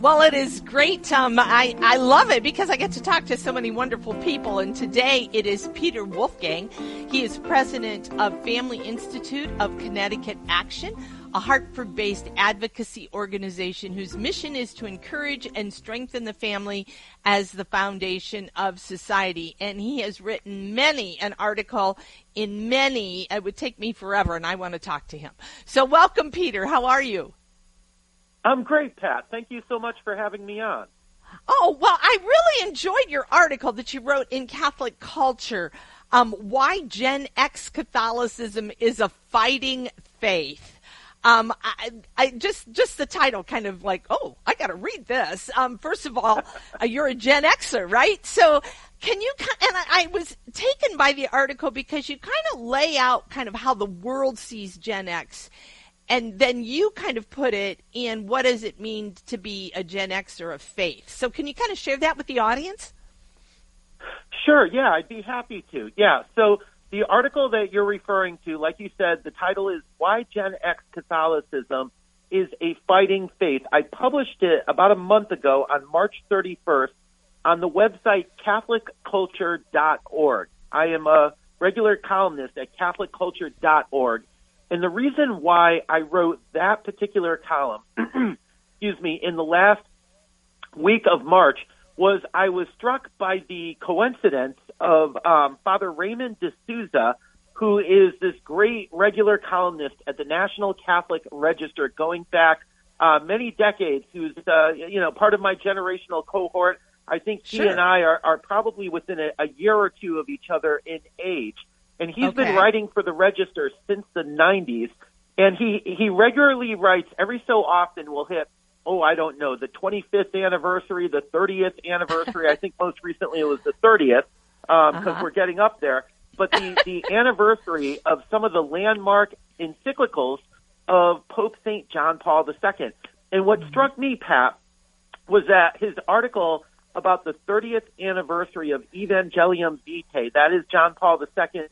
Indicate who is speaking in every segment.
Speaker 1: Well, it is great. I love it because I get to talk to so many wonderful people. And today it is Peter Wolfgang. He is president of Family Institute of Connecticut Action, a Hartford-based advocacy organization whose mission is to encourage and strengthen the family as the foundation of society. And he has written many an article in many. It would take me forever, and I want to talk to him. So welcome, Peter. How are you?
Speaker 2: I'm great, Pat. Thank you so much for having me on.
Speaker 1: Oh, well, I really enjoyed your article that you wrote in Catholic Culture, Why Gen X Catholicism is a Fighting Faith. I just the title kind of like, oh, I got to read this. First of all, you're a Gen Xer, right? So can you, and I was taken by the article because you kind of lay out kind of how the world sees Gen X. And then you kind of put it in, what does it mean to be a Gen Xer of faith? So can you kind of share that with the audience?
Speaker 2: Sure, yeah, I'd be happy to. Yeah, so the article that you're referring to, like you said, the title is Why Gen X Catholicism is a Fighting Faith. I published it about a month ago on March 31st on the website CatholicCulture.org. I am a regular columnist at CatholicCulture.org. And the reason why I wrote that particular column, in the last week of March was I was struck by the coincidence of Father Raymond D'Souza, who is this great regular columnist at the National Catholic Register going back many decades, who's, part of my generational cohort. I think he and I are probably within a year or two of each other in age. And he's been writing for the Register since the 90s, and he regularly writes, every so often will hit, the 25th anniversary, the 30th anniversary. I think most recently it was the 30th, because we're getting up there. But the anniversary of some of the landmark encyclicals of Pope St. John Paul II. And what struck me, Pat, was that his article about the 30th anniversary of Evangelium Vitae, that is John Paul II,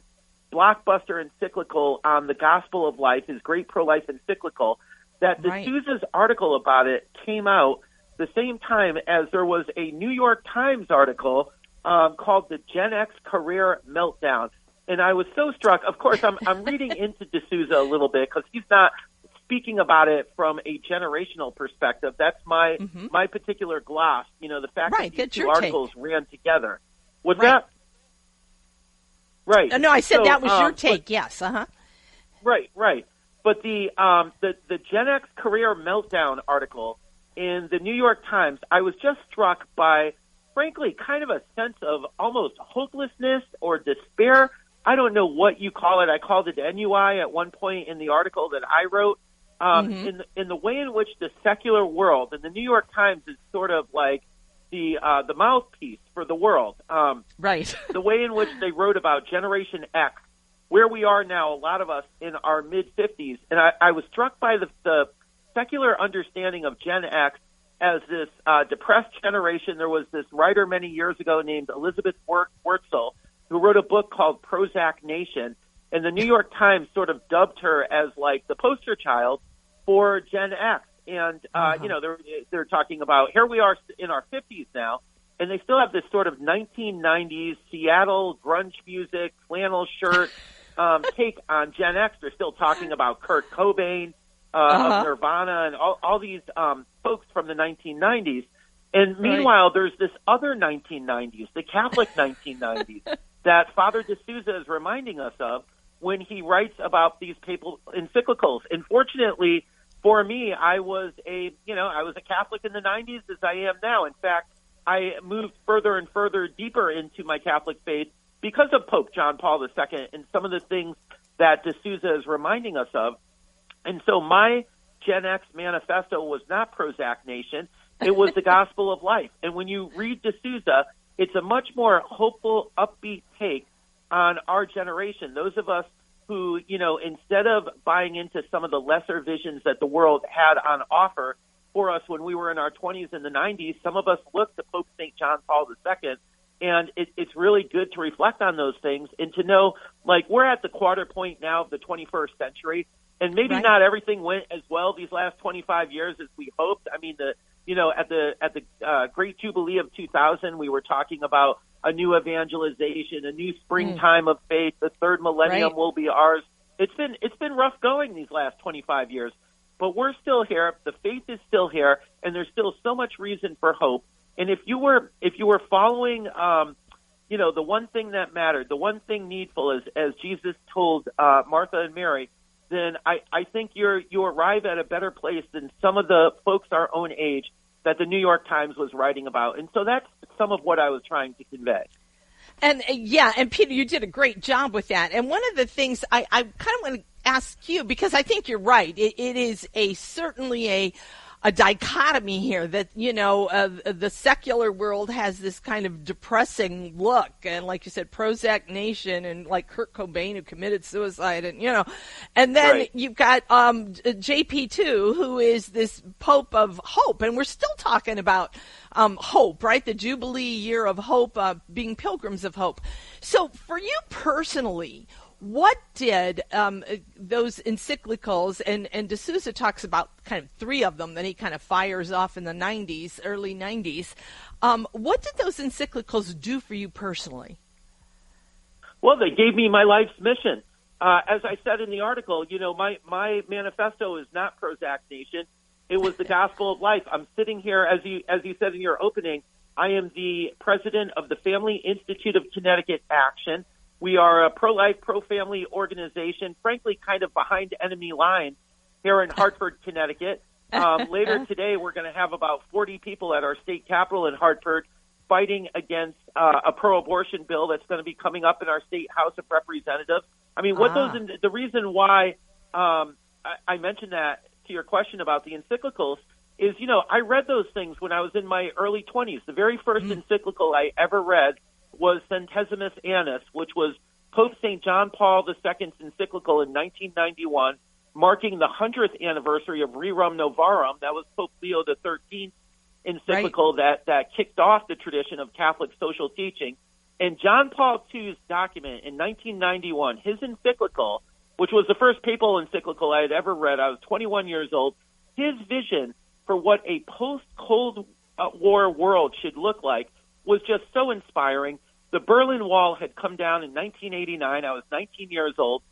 Speaker 2: blockbuster encyclical on the gospel of life, his great pro-life encyclical, that D'Souza's article about it came out the same time as there was a New York Times article called The Gen X Career Meltdown. And I was so struck. Of course, I'm reading into D'Souza a little bit because he's not speaking about it from a generational perspective. That's my particular gloss, the fact that these two articles ran together. Was that? Right.
Speaker 1: No, I said that was your take. Yes.
Speaker 2: Right. But the Gen X Career Meltdown article in the New York Times, I was just struck by, frankly, kind of a sense of almost hopelessness or despair. I don't know what you call it. I called it NUI at one point in the article that I wrote. In the way in which the secular world, and the New York Times is sort of like the mouthpiece for the world. The way in which they wrote about Generation X, where we are now, a lot of us in our mid-50s, and I was struck by the secular understanding of Gen X as this depressed generation. There was this writer many years ago named Elizabeth Wurtzel who wrote a book called Prozac Nation, and the New York Times sort of dubbed her as like the poster child for Gen X. And, they're talking about, here we are in our 50s now, and they still have this sort of 1990s Seattle grunge music, flannel shirt take on Gen X. They're still talking about Kurt Cobain of Nirvana and all these folks from the 1990s. And meanwhile, there's this other 1990s, the Catholic 1990s, that Father D'Souza is reminding us of when he writes about these papal encyclicals. And fortunately, for me, I was a Catholic in the 90s as I am now. In fact, I moved further and further deeper into my Catholic faith because of Pope John Paul II and some of the things that D'Souza is reminding us of. And so my Gen X manifesto was not Prozac Nation. It was the gospel of life. And when you read D'Souza, it's a much more hopeful, upbeat take on our generation. Those of us who, instead of buying into some of the lesser visions that the world had on offer for us when we were in our 20s and the 90s, some of us looked to Pope St. John Paul II, and it's really good to reflect on those things and to know, like, we're at the quarter point now of the 21st century, and maybe not everything went as well these last 25 years as we hoped. I mean, at the Great Jubilee of 2000, we were talking about a new evangelization, a new springtime of faith. The third millennium will be ours. It's been rough going these last 25 years, but we're still here. The faith is still here, and there's still so much reason for hope. And if you were following, the one thing that mattered, the one thing needful, as Jesus told Martha and Mary, then I think you arrive at a better place than some of the folks our own age that the New York Times was writing about. And so that's some of what I was trying to convey.
Speaker 1: And and Peter, you did a great job with that. And one of the things I kind of want to ask you, because I think you're right, it is certainly a dichotomy here that, the secular world has this kind of depressing look. And like you said, Prozac Nation and like Kurt Cobain who committed suicide and then you've got JP2 who is this Pope of hope. And we're still talking about hope, right? The Jubilee year of hope, being pilgrims of hope. So for you personally, what did those encyclicals, and D'Souza talks about kind of three of them that he kind of fires off in the early 90s. What did those encyclicals do for you personally?
Speaker 2: Well, they gave me my life's mission. As I said in the article, my manifesto is not Prozac Nation. It was the gospel of life. I'm sitting here, as you said in your opening, I am the president of the Family Institute of Connecticut Action. We are a pro-life, pro-family organization, frankly, kind of behind enemy lines here in Hartford, Connecticut. Later today, we're going to have about 40 people at our state capitol in Hartford fighting against a pro-abortion bill that's going to be coming up in our state House of Representatives. I mean, the reason why I mentioned that to your question about the encyclicals is, I read those things when I was in my early 20s. The very first encyclical I ever read was Centesimus Annus, which was Pope St. John Paul II's encyclical in 1991, marking the 100th anniversary of Rerum Novarum. That was Pope Leo XIII encyclical that kicked off the tradition of Catholic social teaching. And John Paul II's document in 1991, his encyclical, which was the first papal encyclical I had ever read, I was 21 years old, his vision for what a post-Cold War world should look like was just so inspiring. The Berlin Wall had come down in 1989. I was 19 years old.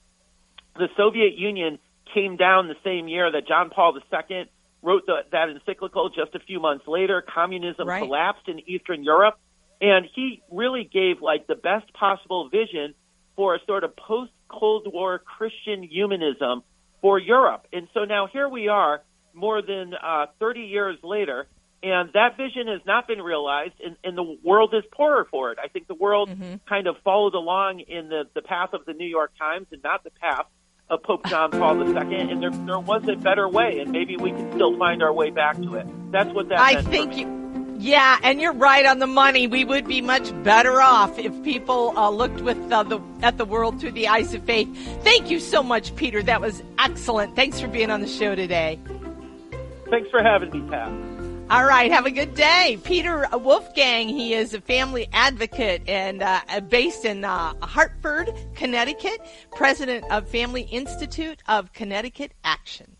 Speaker 2: The Soviet Union came down the same year that John Paul II wrote that encyclical. Just a few months later, communism collapsed in Eastern Europe. And he really gave the best possible vision for a sort of post-Cold War Christian humanism for Europe. And so now here we are more than 30 years later, and that vision has not been realized, and the world is poorer for it. I think the world kind of followed along in the path of the New York Times and not the path of Pope John Paul II, and there was a better way, and maybe we can still find our way back to it. That's what that meant for me.
Speaker 1: Yeah, and you're right on the money. We would be much better off if people looked at the world through the eyes of faith. Thank you so much, Peter. That was excellent. Thanks for being on the show today.
Speaker 2: Thanks for having me, Pat.
Speaker 1: All right, have a good day. Peter Wolfgang, he is a family advocate and based in Hartford, Connecticut, president of Family Institute of Connecticut Action.